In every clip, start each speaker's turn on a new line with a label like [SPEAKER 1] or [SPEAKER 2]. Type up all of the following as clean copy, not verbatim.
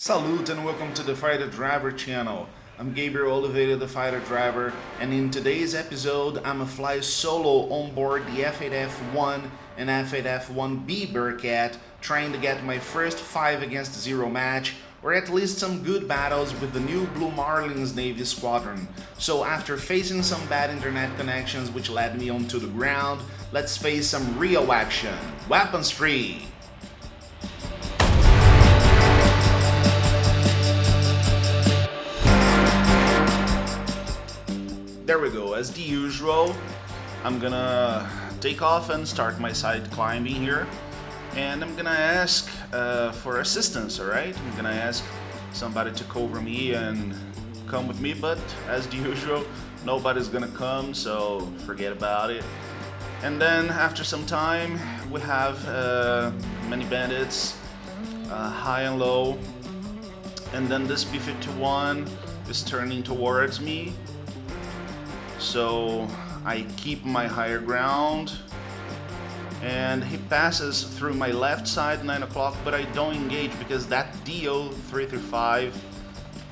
[SPEAKER 1] Salute and welcome to the Fighter Driver channel. I'm Gabriel Oliveira, the Fighter Driver, and in today's episode I'm a fly solo on board the F8F-1 and F8F-1B bearcat, trying to get my first 5 against 0 match, or at least some good battles with the new Blue Marlins Navy Squadron. So after facing some bad internet connections which led me onto the ground, let's face some real action. Weapons free! There we go, as the usual, I'm gonna take off and start my side climbing here, and I'm gonna ask for assistance, alright? I'm gonna ask somebody to cover me and come with me, but as the usual, nobody's gonna come, so forget about it. And then after some time, we have many bandits, high and low, and then this B-51 is turning towards me. So I keep my higher ground, and he passes through my left side 9 o'clock, but I don't engage because that DO-335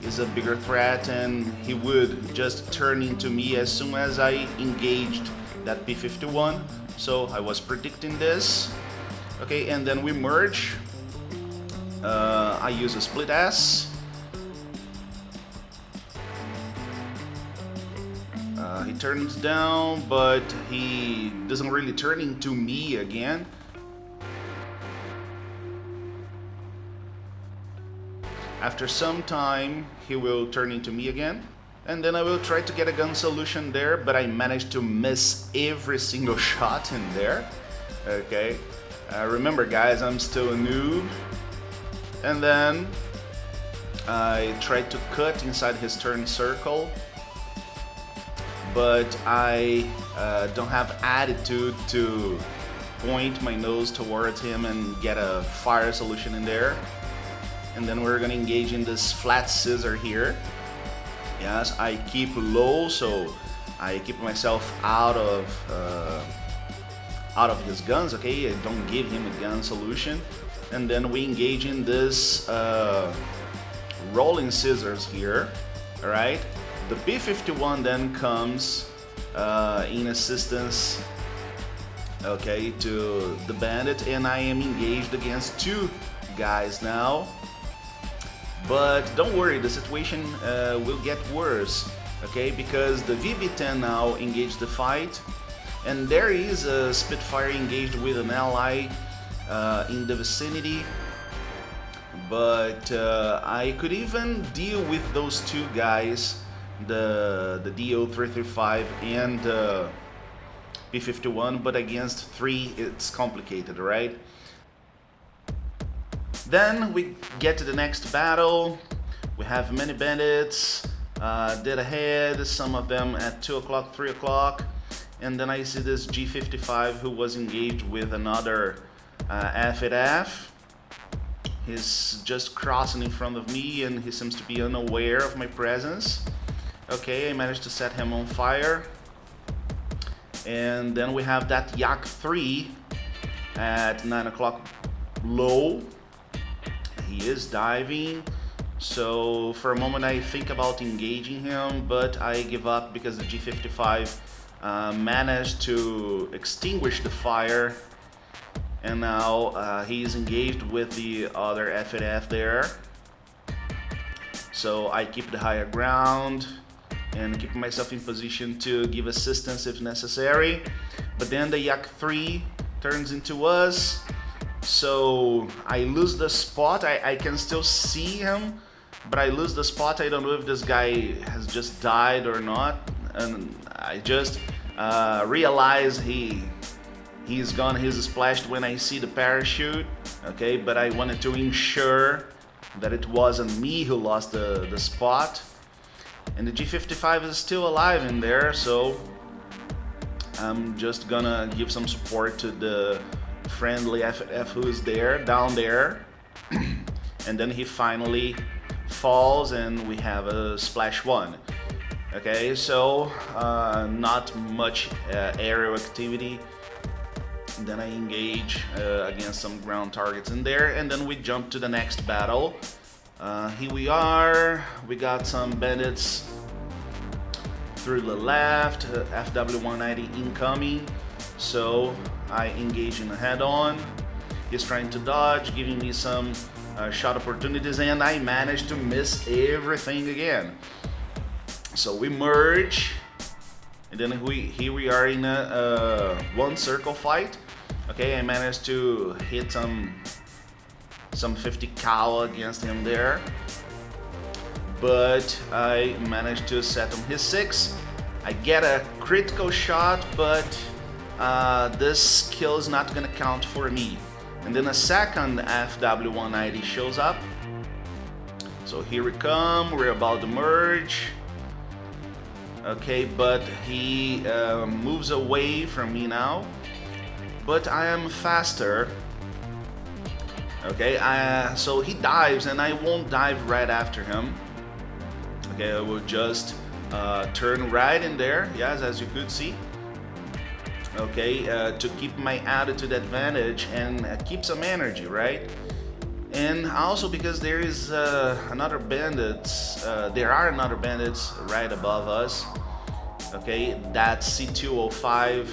[SPEAKER 1] is a bigger threat, and he would just turn into me as soon as I engaged that P-51. So I was predicting this. Okay, and then we merge. I use a split S. He turns down, but he doesn't really turn into me again. After some time, he will turn into me again, and then I will try to get a gun solution there, but I managed to miss every single shot in there. Okay, remember guys, I'm still a noob. And then I tried to cut inside his turn circle, but I don't have attitude to point my nose towards him and get a fire solution in there. And then we're gonna engage in this flat scissor here. Yes, I keep low, so I keep myself out of his guns. Okay, I don't give him a gun solution. And then we engage in this rolling scissors here. All right. The B-51 then comes in assistance, okay, to the bandit, and I am engaged against 2 guys now. But don't worry, the situation will get worse, okay, because the VB-10 now engaged the fight, and there is a Spitfire engaged with an ally in the vicinity. But I could even deal with those 2 guys, the DO-335 and the P-51, but against 3 it's complicated, right? Then we get to the next battle. We have many bandits dead ahead, some of them at 2 o'clock, 3 o'clock, and then I see this G55 who was engaged with another F8F. He's just crossing in front of me, and he seems to be unaware of my presence. Okay, I managed to set him on fire. And then we have that Yak 3 at 9 o'clock low. He is diving. So for a moment I think about engaging him, but I give up because the G55 managed to extinguish the fire. And now he is engaged with the other F8F there. So I keep the higher ground and keep myself in position to give assistance if necessary. But then the Yak 3 turns into us, so I lose the spot. I can still see him, but I lose the spot. I don't know if this guy has just died or not, and I just realize he's gone, he's splashed when I see the parachute. Okay, but I wanted to ensure that it wasn't me who lost the spot. And the G55 is still alive in there, so I'm just gonna give some support to the friendly F8F who is there, down there. And then he finally falls and we have a splash 1. Okay, so not much aerial activity. Then I engage against some ground targets in there, and then we jump to the next battle. Here we are. We got some bandits through the left, FW-190 incoming. So I engage in a head-on. He's trying to dodge, giving me some shot opportunities, and I managed to miss everything again. So we merge, and then here we are in a one circle fight. Okay, I managed to hit some 50 cal against him there, but I managed to set on his 6. I get a critical shot, but this kill is not gonna count for me. And then a second FW-190 shows up. So here we come, we're about to merge. Okay, but he moves away from me now. But I am faster. Okay, so he dives and I won't dive right after him. Okay, I will just turn right in there, yes, as you could see. Okay, to keep my attitude advantage and keep some energy, right? And also because there is another bandits, there are another bandits right above us. Okay, that C205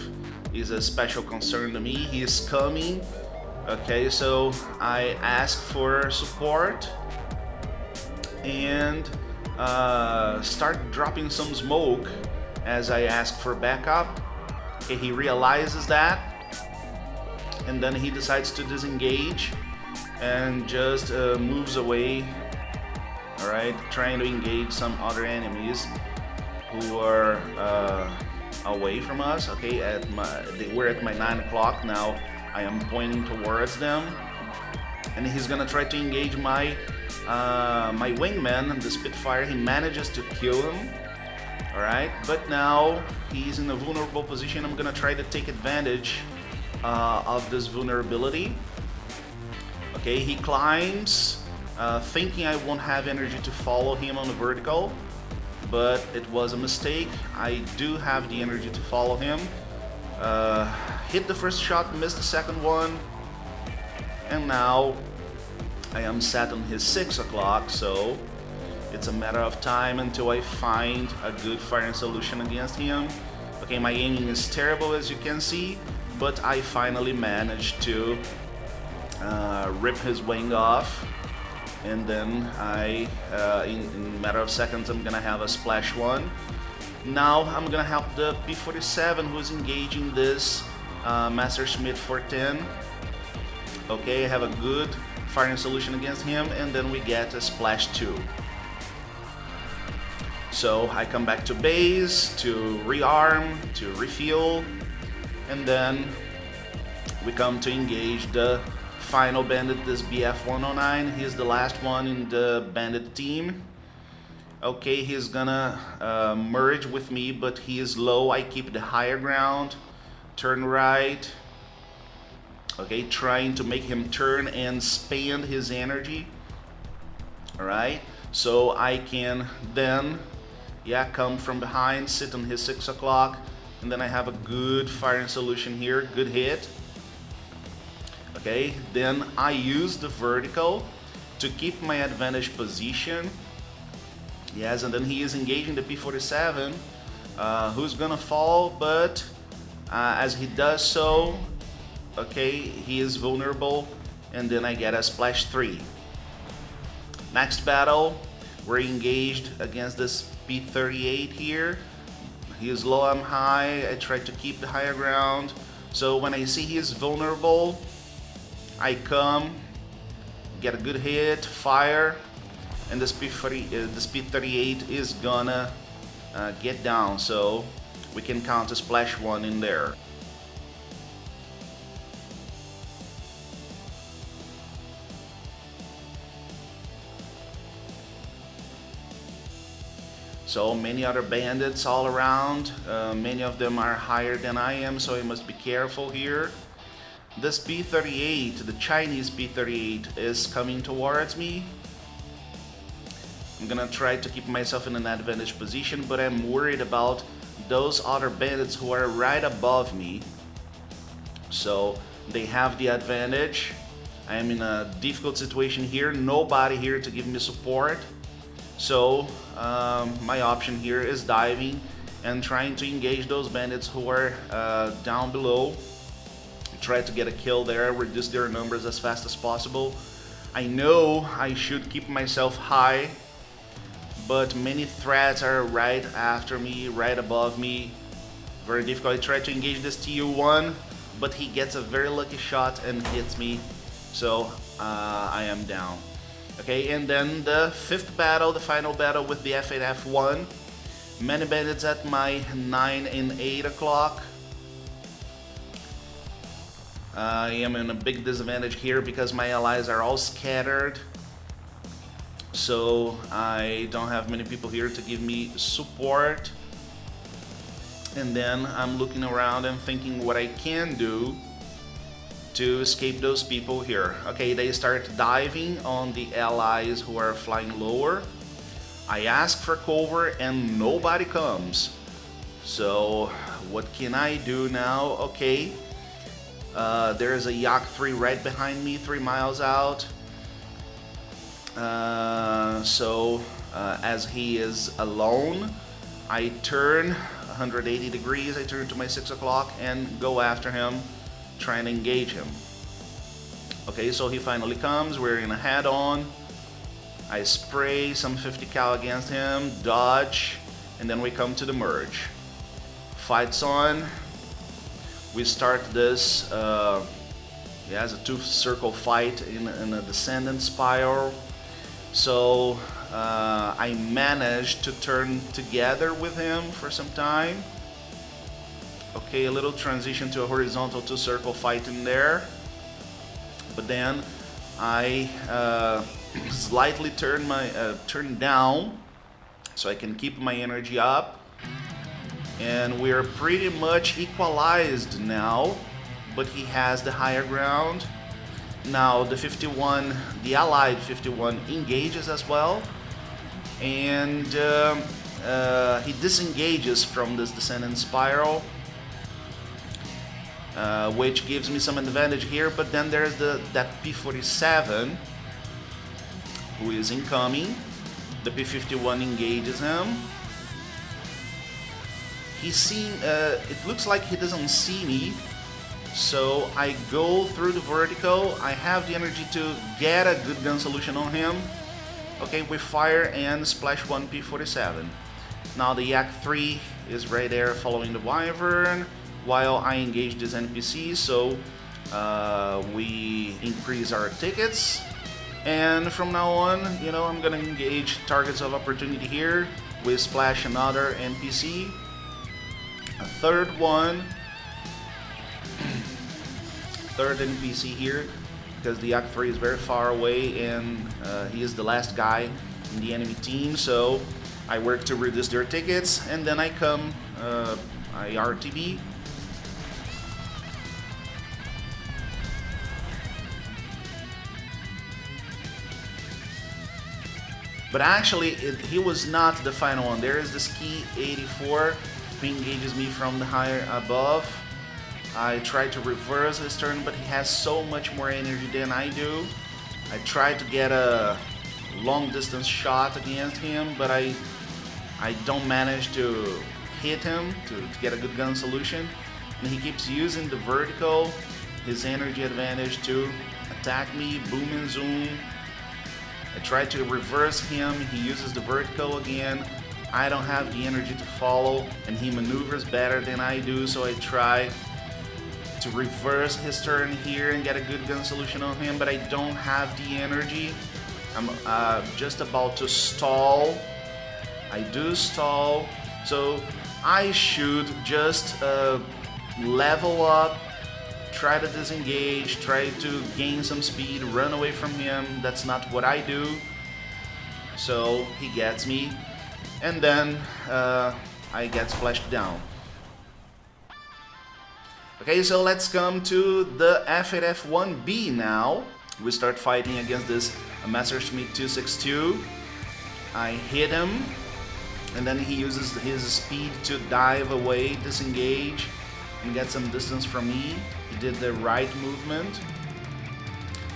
[SPEAKER 1] is a special concern to me. He is coming. Okay, so I ask for support and start dropping some smoke as I ask for backup. Okay, he realizes that, and then he decides to disengage and just moves away. All right, trying to engage some other enemies who are away from us. Okay, we're at my 9 o'clock now. I am pointing towards them, and he's gonna try to engage my my wingman, the Spitfire. He manages to kill him. All right, but now he's in a vulnerable position. I'm gonna try to take advantage of this vulnerability. Okay, he climbs, thinking I won't have energy to follow him on the vertical, but it was a mistake. I do have the energy to follow him. Hit the first shot, missed the second one, and now I am set on his 6 o'clock, so it's a matter of time until I find a good firing solution against him. Okay, my aiming is terrible, as you can see, but I finally managed to rip his wing off, and then in a matter of seconds I'm gonna have a splash one. Now I'm gonna help the P-47 who's engaging this Messerschmitt 410. Okay, I have a good firing solution against him, and then we get a splash 2. So I come back to base to rearm, to refuel, and then we come to engage the final bandit, this BF-109. He's the last one in the bandit team. Okay, he's gonna merge with me, but he is low. I keep the higher ground, turn right. Okay, trying to make him turn and spend his energy. All right, so I can then come from behind, sit on his 6 o'clock, and then I have a good firing solution here, good hit. Okay, then I use the vertical to keep my advantage position. Yes, and then he is engaging the P-47, who's gonna fall, but as he does so, okay, he is vulnerable, and then I get a splash 3. Next battle, we're engaged against this P-38 here. He is low, I'm high. I try to keep the higher ground. So when I see he is vulnerable, I come, get a good hit, fire, and this P-38 is gonna get down. So we can count a splash 1 in there. So many other bandits all around, many of them are higher than I am, so I must be careful here. This P-38, the Chinese P-38, is coming towards me. I'm gonna try to keep myself in an advantage position, but I'm worried about those other bandits who are right above me. So they have the advantage. I am in a difficult situation here, nobody here to give me support. So my option here is diving and trying to engage those bandits who are down below. Try to get a kill there, reduce their numbers as fast as possible. I know I should keep myself high, but many threats are right after me, right above me. Very difficult. I try to engage this TU1, but he gets a very lucky shot and hits me, so I am down. Okay, and then the fifth battle, the final battle with the F8F-1. Many bandits at my 9 and 8 o'clock. I am in a big disadvantage here because my allies are all scattered. So I don't have many people here to give me support. And then I'm looking around and thinking what I can do to escape those people here. Okay, they start diving on the allies who are flying lower. I ask for cover and nobody comes. So what can I do now? Okay, there is a Yak 3 right behind me, 3 miles out. As he is alone, I turn 180 degrees, I turn to my 6 o'clock and go after him, trying to engage him. Okay, so he finally comes, we're in a head-on. I spray some 50 cal against him, dodge, and then we come to the merge. Fights on. We start this, as a 2-circle fight in a descendant spiral. So I managed to turn together with him for some time. Okay, a little transition to a horizontal 2-circle fight in there. But then I slightly turn down so I can keep my energy up. And we're pretty much equalized now, but he has the higher ground. Now the 51, the allied 51 engages as well, and he disengages from this descendant spiral, which gives me some advantage here. But then there's that P47 who is incoming. The P51 engages him. It looks like he doesn't see me. So I go through the vertical. I have the energy to get a good gun solution on him. Okay, we fire and splash one P47. Now the Yak 3 is right there following the Wyvern while I engage this NPC. So we increase our tickets. And from now on, I'm gonna engage targets of opportunity here. We splash another NPC. A third one. Third NPC here, because the Yak 3 is very far away and he is the last guy in the enemy team. So I work to reduce their tickets, and then I come, I RTB. But actually, he was not the final one. There is this key 84 who engages me from the higher above. I try to reverse his turn, but he has so much more energy than I do. I try to get a long distance shot against him, but I don't manage to hit him to get a good gun solution. And he keeps using the vertical, his energy advantage, to attack me, boom and zoom. I try to reverse him, he uses the vertical again. I don't have the energy to follow, and he maneuvers better than I do, so I try to reverse his turn here and get a good gun solution on him, but I don't have the energy. I'm just about to stall. I do stall, so I should just level up, try to disengage, try to gain some speed, run away from him. That's not what I do. So he gets me, and then I get splashed down. Okay, so let's come to the F8F-1B now. We start fighting against this Messerschmitt 262. I hit him, and then he uses his speed to dive away, disengage, and get some distance from me. He did the right movement.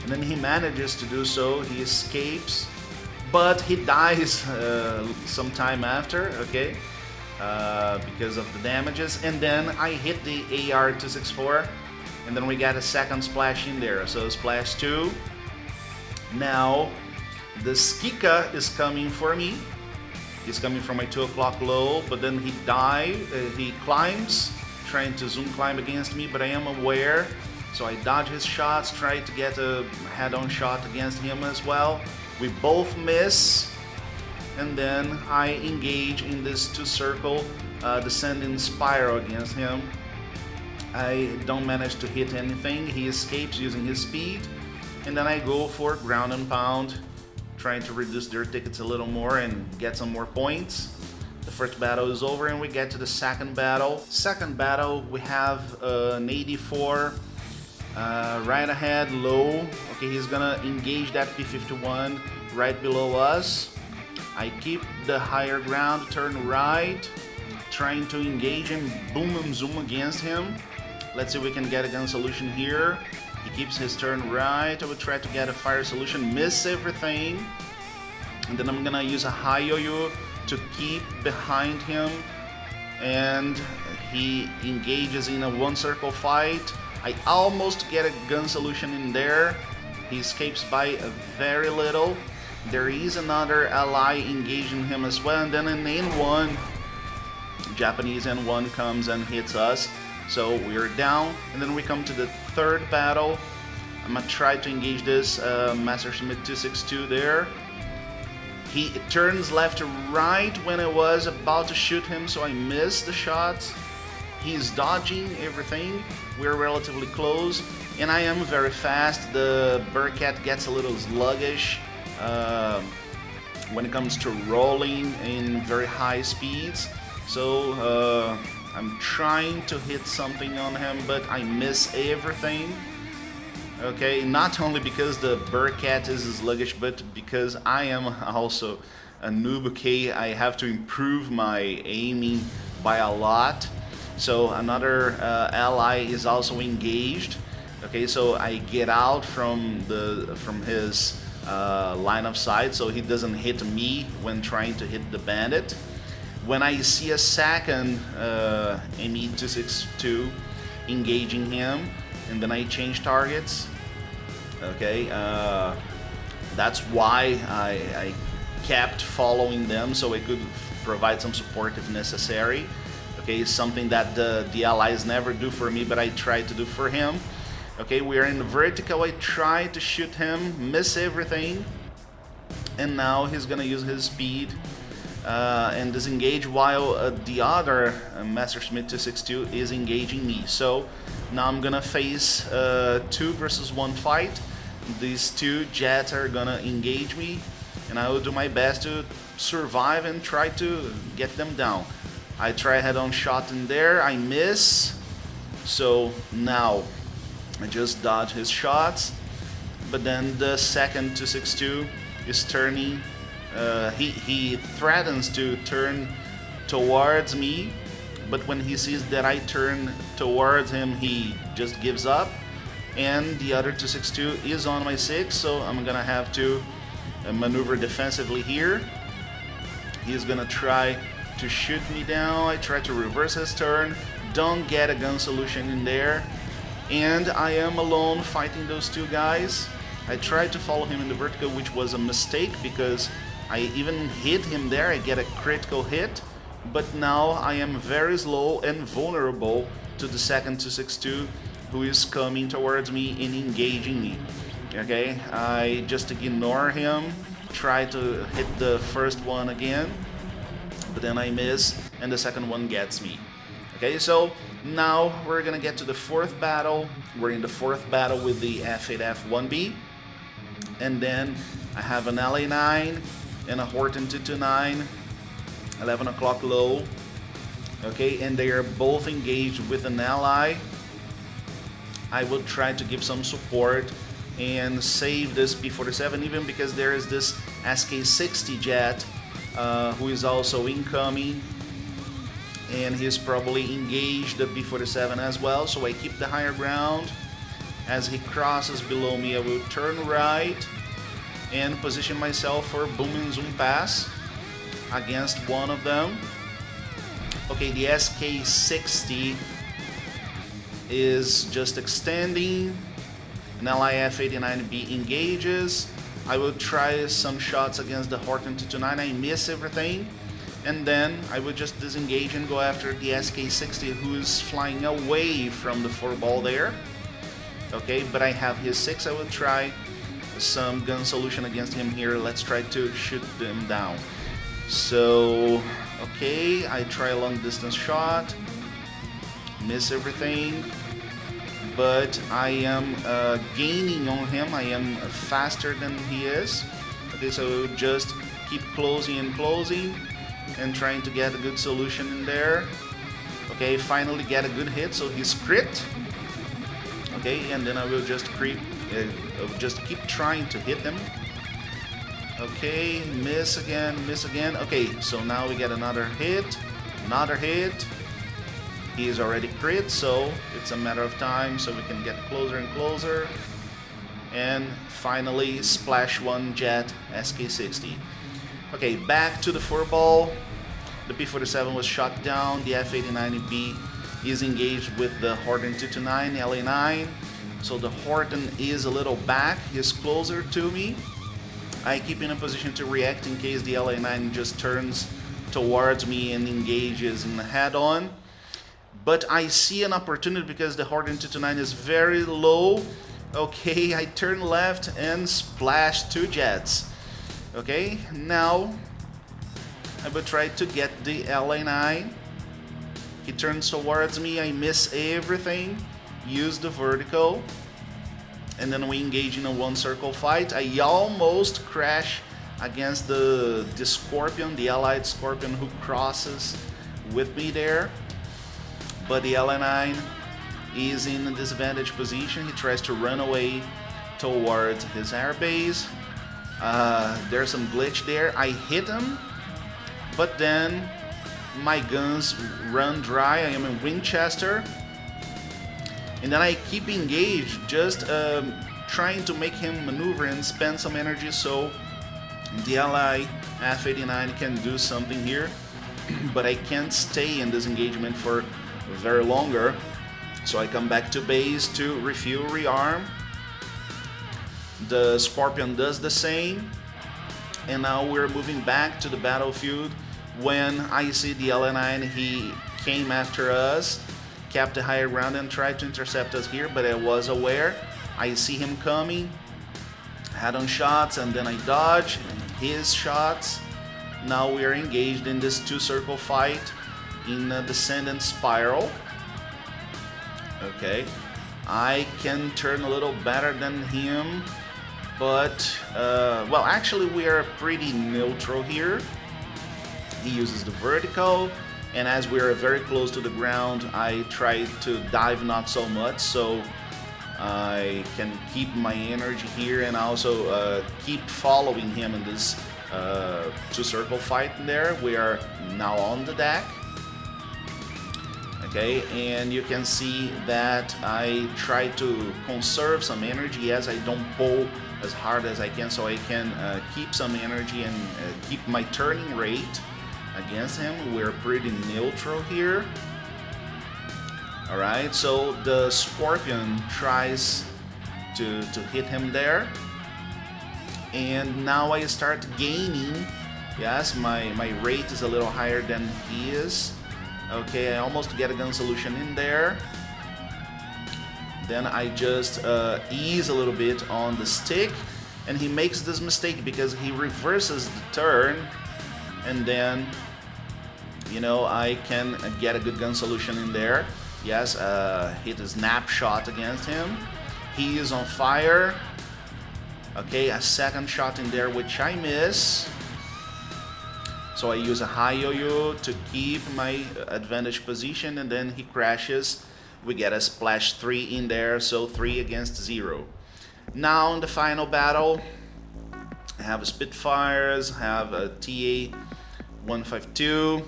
[SPEAKER 1] and then he manages to do so. He escapes, but he dies some time after, okay, because of the damages. And then I hit the AR-264, and then we got a second splash in there. So splash 2. Now the Skika is coming for me. He's coming from my 2 o'clock low, but then he climbs, trying to zoom climb against me, but I am aware. So I dodge his shots, try to get a head-on shot against him as well. We both miss, and then I engage in this 2-circle descending spiral against him. I don't manage to hit anything. He escapes using his speed, and then I go for ground and pound, trying to reduce their tickets a little more and get some more points. The first battle is over, and we get to the second battle. Second battle, we have an 84 right ahead, low. Okay, he's gonna engage that P51 right below us. I keep the higher ground, turn right, trying to engage him, boom and zoom against him. Let's see if we can get a gun solution here. He keeps his turn right. I will try to get a fire solution, miss everything. And then I'm gonna use a high yo-yo to keep behind him. And he engages in a 1-circle fight. I almost get a gun solution in there. He escapes by a very little. There is another ally engaging him as well. And then an N1, Japanese N1 comes and hits us. So we're down, and then we come to the third battle. I'm gonna try to engage this Messerschmitt 262 there. He turns left to right when I was about to shoot him, so I missed the shots. He's dodging everything. We're relatively close, and I am very fast. The bearcat gets a little sluggish when it comes to rolling in very high speeds. So I'm trying to hit something on him, but I miss everything. Okay, not only because the bearcat is sluggish, but because I am also a noob, okay? I have to improve my aiming by a lot. So another ally is also engaged. Okay, so I get out from his line of sight, so he doesn't hit me when trying to hit the bandit. When I see a second ME-262 engaging him, and then I change targets. Okay, that's why I kept following them, so I could provide some support if necessary. Okay, something that the allies never do for me, but I try to do for him. Okay, we are in the vertical. I try to shoot him, miss everything, and now he's gonna use his speed and disengage while the other Messerschmitt 262 is engaging me. So now I'm gonna face 2 versus 1 fight. These 2 jets are gonna engage me, and I will do my best to survive and try to get them down. I try a head-on shot in there, I miss. So now I just dodge his shots, but then the second 262 is turning. He threatens to turn towards me, but when he sees that I turn towards him, he just gives up. And the other 262 is on my 6, so I'm gonna have to maneuver defensively here. He's gonna try to shoot me down. I try to reverse his turn, don't get a gun solution in there, and I am alone fighting those 2 guys. I tried to follow him in the vertical, which was a mistake because I even hit him there. I get a critical hit, but now I am very slow and vulnerable to the second 262 who is coming towards me and engaging me. Okay, I just ignore him, try to hit the first one again, but then I miss and the second one gets me. Okay, so now we're gonna get to the 4th battle. We're in the 4th battle with the F8F-1B, and then I have an LA9 and a Horton 229, 11 o'clock low. Okay, and they are both engaged with an ally. I will try to give some support and save this P-47, even because there is this SK-60 jet who is also incoming, and he's probably engaged the P-47 as well, so I keep the higher ground. As he crosses below me, I will turn right and position myself for boom and zoom pass against one of them. Okay, the SK60 is just extending. An ally F8F-1B engages. I will try some shots against the Horton 229. I miss everything. And then I will just disengage and go after the SK60, who is flying away from the 4-ball there. Okay, but I have his 6. I will try some gun solution against him here. Let's try to shoot them down. So, okay, I try a long distance shot. Miss everything. But I am gaining on him. I am faster than he is. Okay, so just keep closing and closing and trying to get a good solution in there. Okay, finally get a good hit, so he's crit. Okay, and then I will just keep trying to hit them. Okay, miss again, miss again. Okay, so now we get another hit, another hit. He is already crit, so it's a matter of time, so we can get closer and closer. And finally, splash 1 jet SK60. Okay, back to the 4-ball. The P-47 was shot down. The F8F-1B is engaged with the Horton 229 LA9. So the Horton is a little back. He's closer to me. I keep in a position to react in case the LA9 just turns towards me and engages in the head-on. But I see an opportunity because the Horton 229 is very low. Okay, I turn left and splash 2 jets. Okay, now I will try to get the LA9. He turns towards me, I miss everything, use the vertical, and then we engage in a 1-circle fight. I almost crash against the Scorpion, the allied Scorpion who crosses with me there. But the LA9 is in a disadvantaged position. He tries to run away towards his airbase. There's some glitch there. I hit him, but then my guns run dry. I am in Winchester. And then I keep engaged, just trying to make him maneuver and spend some energy so the ally F8F-1 can do something here. But I can't stay in this engagement for very longer, so I come back to base to refuel, rearm. The Scorpion does the same, and now we're moving back to the battlefield when I see the LA9. He came after us, kept the higher ground and tried to intercept us here, but I was aware. I see him coming, head-on shots, and then I dodge his shots. Now we are engaged in this 2-circle fight in a descendant spiral. Okay, I can turn a little better than him, but well, actually we are pretty neutral here. He uses the vertical, and as we are very close to the ground, I try to dive not so much, so I can keep my energy here and also keep following him in this 2-circle fight there. We are now on the deck. Okay, and you can see that I try to conserve some energy as I don't pull as hard as I can, so I can keep some energy and keep my turning rate against him. We're pretty neutral here. Alright, so the Scorpion tries to hit him there. And now I start gaining. Yes, my rate is a little higher than he is. Okay, I almost get a gun solution in there. Then I just ease a little bit on the stick, and he makes this mistake because he reverses the turn, and then, you know, I can get a good gun solution in there. Yes, hit a snapshot against him. He is on fire. Okay, a second shot in there, which I miss. So I use a high yo-yo to keep my advantage position, and then he crashes. We get a splash 3 in there, so 3 against 0. Now in the final battle, I have Spitfires, have a TA-152.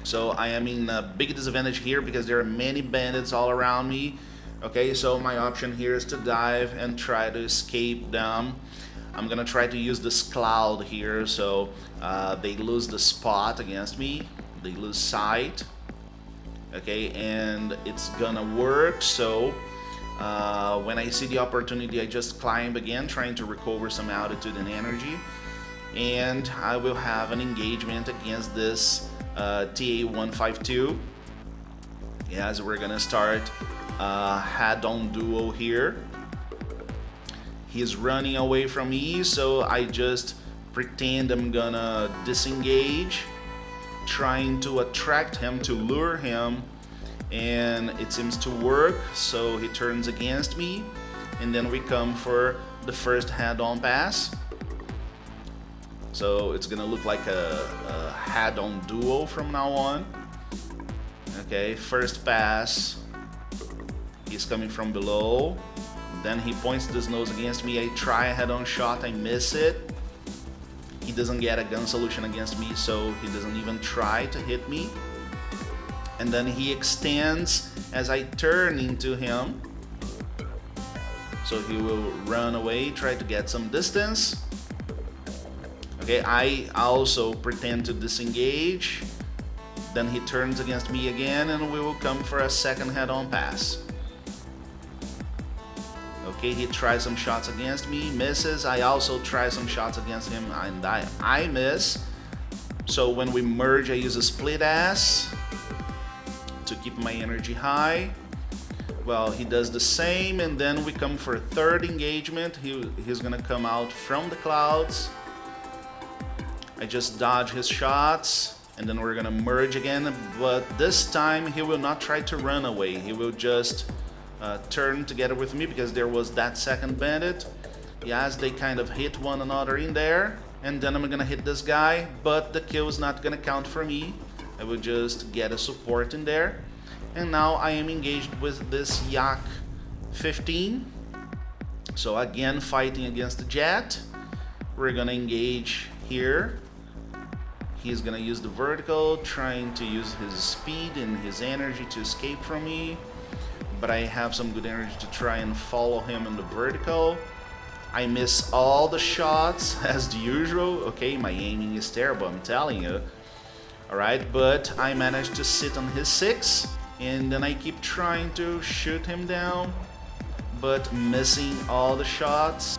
[SPEAKER 1] So I am in a big disadvantage here because there are many bandits all around me. Okay, so my option here is to dive and try to escape them. I'm gonna try to use this cloud here, so they lose the spot against me, they lose sight. Okay, and it's gonna work. So when I see the opportunity, I just climb again, trying to recover some altitude and energy, and I will have an engagement against this TA-152. Yes, we're gonna start head-on duel here. He's running away from me, so I just pretend I'm gonna disengage, trying to attract him, to lure him, and it seems to work. So he turns against me, and then we come for the first head-on pass. So it's gonna look like a head-on duel from now on. Okay, first pass, he's coming from below, then he points his nose against me. I try a head-on shot, I miss it. He doesn't get a gun solution against me, so he doesn't even try to hit me. And then he extends as I turn into him, so he will run away, try to get some distance. Okay, I also pretend to disengage. Then he turns against me again, and we will come for a second head-on pass. Okay, he tries some shots against me, misses. I also try some shots against him, and I miss. So when we merge, I use a split ass to keep my energy high. Well, he does the same, and then we come for a third engagement. He's gonna come out from the clouds. I just dodge his shots, and then we're gonna merge again, but this time he will not try to run away. He will just turn together with me, because there was that second bandit. Yes, they kind of hit one another in there, and then I'm gonna hit this guy, but the kill is not gonna count for me. I will just get a support in there. And now I am engaged with this Yak 15. So again, fighting against the jet. We're gonna engage here. He's gonna use the vertical, trying to use his speed and his energy to escape from me. But I have some good energy to try and follow him in the vertical. I miss all the shots as the usual. Okay, my aiming is terrible, I'm telling you. Alright, but I managed to sit on his 6, and then I keep trying to shoot him down, but missing all the shots.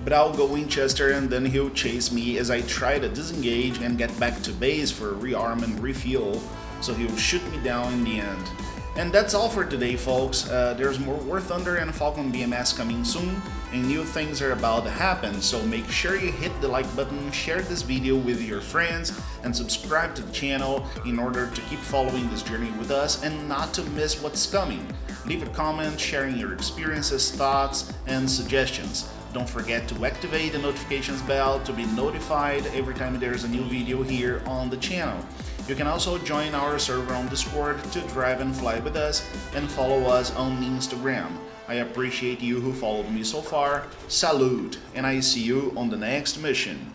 [SPEAKER 1] But I'll go Winchester, and then he'll chase me as I try to disengage and get back to base for rearm and refuel, so he'll shoot me down in the end. And that's all for today, folks. There's more War Thunder and Falcon BMS coming soon, and new things are about to happen, so make sure you hit the like button, share this video with your friends, and subscribe to the channel in order to keep following this journey with us and not to miss what's coming. Leave a comment sharing your experiences, thoughts, and suggestions. Don't forget to activate the notifications bell to be notified every time there's a new video here on the channel. You can also join our server on Discord to drive and fly with us, and follow us on Instagram. I appreciate you who followed me so far. Salute, and I see you on the next mission.